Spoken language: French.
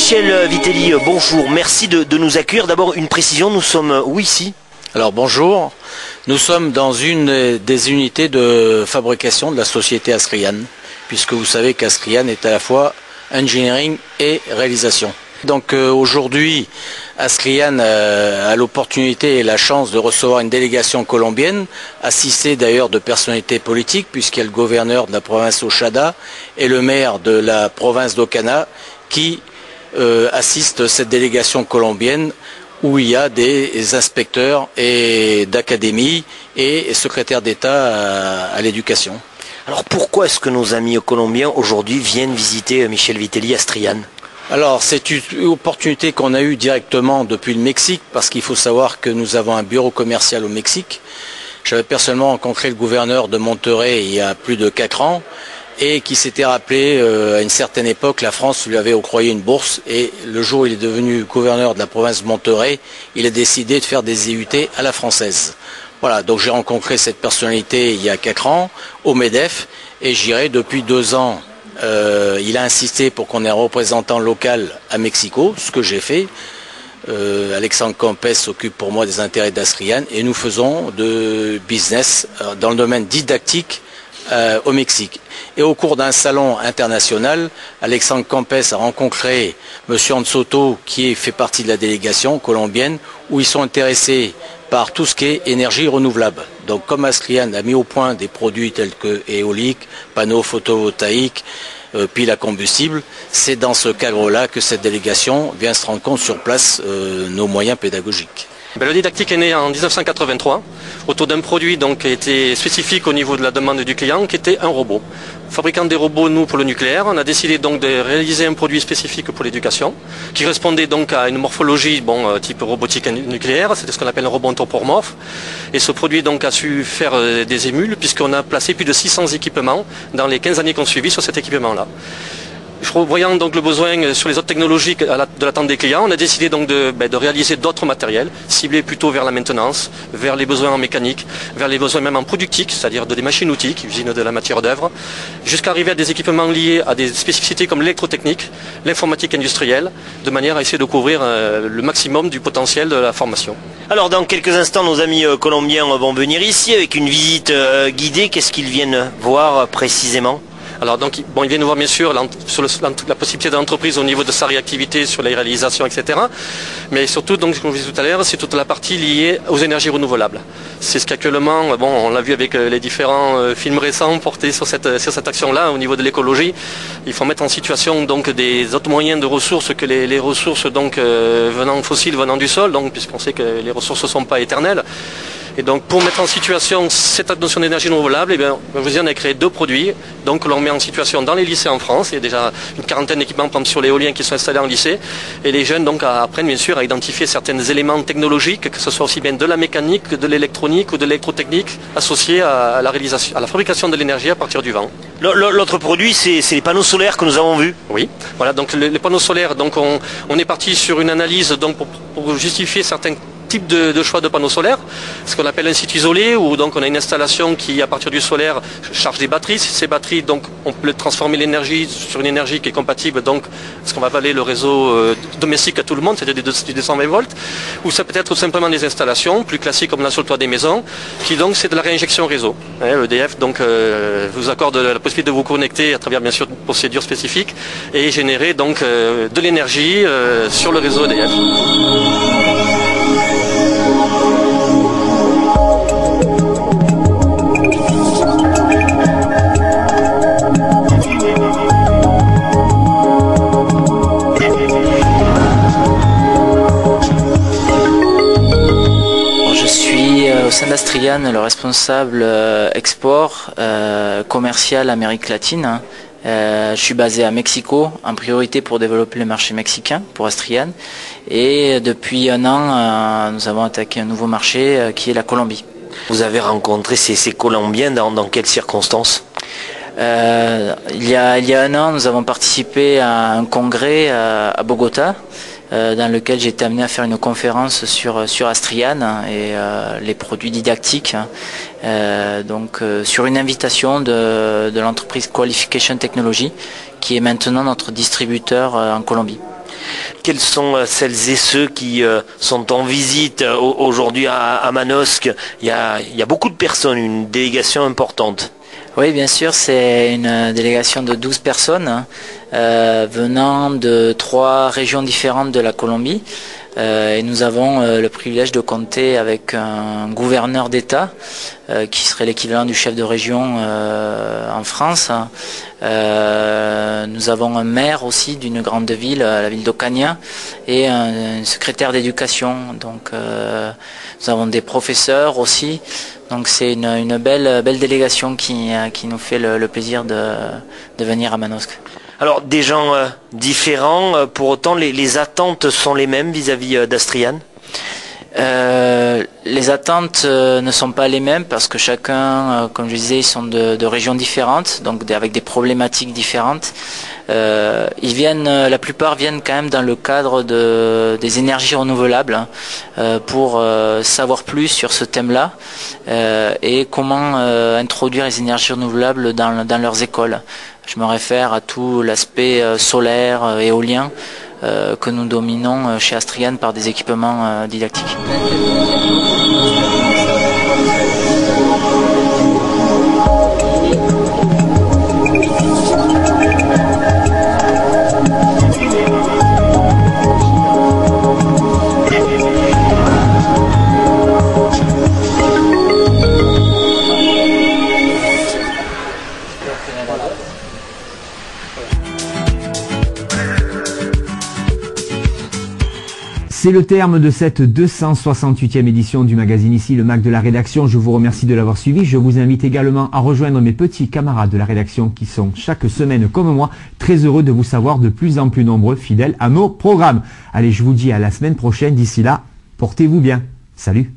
Michel Vitelli, bonjour, merci de nous accueillir. D'abord une précision, nous sommes où ici? Alors bonjour, nous sommes dans une des unités de fabrication de la société Astrian, puisque vous savez qu'Astrian est à la fois engineering et réalisation. Donc aujourd'hui, Astrian a l'opportunité et la chance de recevoir une délégation colombienne, assistée d'ailleurs de personnalités politiques, puisqu'il y a le gouverneur de la province Oshada et le maire de la province d'Ocana qui assistent cette délégation colombienne, où il y a des inspecteurs et d'académie et secrétaires d'État à l'éducation. Alors pourquoi est-ce que nos amis colombiens aujourd'hui viennent visiter Michel Vitelli Astrian? Alors c'est une opportunité qu'on a eue directement depuis le Mexique, parce qu'il faut savoir que nous avons un bureau commercial au Mexique. J'avais personnellement rencontré le gouverneur de Monterrey il y a plus de 4 ans, et qui s'était rappelé à une certaine époque, la France lui avait octroyé une bourse, et le jour où il est devenu gouverneur de la province de Monterrey, il a décidé de faire des IUT à la française. Voilà, donc j'ai rencontré cette personnalité il y a 4 ans au MEDEF, et j'irai depuis 2 ans. Il a insisté pour qu'on ait un représentant local à Mexico, ce que j'ai fait. Alexandre Campes s'occupe pour moi des intérêts d'Astrian, et nous faisons de business dans le domaine didactique au Mexique. Et au cours d'un salon international, Alexandre Campes a rencontré M. Ansoto, qui fait partie de la délégation colombienne, où ils sont intéressés par tout ce qui est énergie renouvelable. Donc comme Astrian a mis au point des produits tels que éoliques, panneaux photovoltaïques, piles à combustible, c'est dans ce cadre-là que cette délégation vient se rendre compte sur place nos moyens pédagogiques. Le didactique est né en 1983 autour d'un produit donc, qui était spécifique au niveau de la demande du client, qui était un robot. Fabricant des robots, nous, pour le nucléaire, on a décidé donc de réaliser un produit spécifique pour l'éducation, qui répondait donc à une morphologie type robotique nucléaire, c'est ce qu'on appelle un robot anthropomorphe. Et ce produit donc a su faire des émules, puisqu'on a placé plus de 600 équipements dans les 15 années qu'on suivi sur cet équipement-là. Voyant donc le besoin sur les autres technologies de l'attente des clients, on a décidé donc de réaliser d'autres matériels, ciblés plutôt vers la maintenance, vers les besoins en mécanique, vers les besoins même en productique, c'est-à-dire des machines-outils qui usinent de la matière d'œuvre, jusqu'à arriver à des équipements liés à des spécificités comme l'électrotechnique, l'informatique industrielle, de manière à essayer de couvrir le maximum du potentiel de la formation. Alors dans quelques instants, nos amis colombiens vont venir ici avec une visite guidée. Qu'est-ce qu'ils viennent voir précisément? Alors donc, ils viennent voir bien sûr sur la possibilité de l'entreprise au niveau de sa réactivité sur les réalisations, etc. Mais surtout, donc, comme je disais tout à l'heure, c'est toute la partie liée aux énergies renouvelables. C'est ce qu'actuellement, on l'a vu avec les différents films récents portés sur cette action-là au niveau de l'écologie. Il faut mettre en situation donc des autres moyens de ressources que les ressources donc fossiles venant du sol, donc puisqu'on sait que les ressources ne sont pas éternelles. Et donc pour mettre en situation cette notion d'énergie renouvelable, on a créé 2 produits. Donc l'on met en situation dans les lycées en France. Il y a déjà une 40aine d'équipements sur l'éolien qui sont installés en lycée. Et les jeunes donc apprennent bien sûr à identifier certains éléments technologiques, que ce soit aussi bien de la mécanique, que de l'électronique ou de l'électrotechnique, associés à la fabrication de l'énergie à partir du vent. L'autre produit, c'est les panneaux solaires que nous avons vus. Oui, voilà, donc les panneaux solaires, donc on est parti sur une analyse donc, pour justifier certains type de choix de panneaux solaires, ce qu'on appelle un site isolé, où donc on a une installation qui, à partir du solaire, charge des batteries. Ces batteries, donc, on peut transformer l'énergie sur une énergie qui est compatible, donc, ce qu'on va appeler le réseau domestique à tout le monde, c'est-à-dire des 220 volts, ou ça peut être tout simplement des installations plus classiques comme là sur le toit des maisons, qui donc c'est de la réinjection réseau. EDF donc vous accorde la possibilité de vous connecter à travers bien sûr une procédure spécifique et générer donc de l'énergie sur le réseau EDF. Au sein d'Astrian, le responsable export commercial Amérique latine. Je suis basé à Mexico, en priorité pour développer le marché mexicain pour Astrian. Et depuis 1 an, nous avons attaqué un nouveau marché qui est la Colombie. Vous avez rencontré ces Colombiens dans quelles circonstances? Il y a 1 an, nous avons participé à un congrès à Bogota, dans lequel j'ai été amené à faire une conférence sur Astrian et les produits didactiques, sur une invitation de l'entreprise Qualification Technology, qui est maintenant notre distributeur en Colombie. Quels sont celles et ceux qui sont en visite aujourd'hui à Manosque? Il y a beaucoup de personnes, une délégation importante. Oui, bien sûr, c'est une délégation de 12 personnes venant de 3 régions différentes de la Colombie. Et nous avons le privilège de compter avec un gouverneur d'État qui serait l'équivalent du chef de région en France. Nous avons un maire aussi d'une grande ville, la ville d'Ocaña, et un secrétaire d'éducation. Donc nous avons des professeurs aussi. Donc c'est une belle délégation qui nous fait le plaisir de venir à Manosque. Alors des gens différents, pour autant les attentes sont les mêmes vis-à-vis d'Astriane? Les attentes ne sont pas les mêmes parce que chacun, comme je disais, ils sont de régions différentes, donc avec des problématiques différentes. La plupart viennent quand même dans le cadre des énergies renouvelables pour savoir plus sur ce thème-là et comment introduire les énergies renouvelables dans leurs écoles. Je me réfère à tout l'aspect solaire, éolien que nous dominons chez Astriane par des équipements didactiques. C'est le terme de cette 268e édition du magazine Ici, le Mag de la rédaction. Je vous remercie de l'avoir suivi. Je vous invite également à rejoindre mes petits camarades de la rédaction qui sont chaque semaine, comme moi, très heureux de vous savoir de plus en plus nombreux, fidèles à nos programmes. Allez, je vous dis à la semaine prochaine. D'ici là, portez-vous bien. Salut!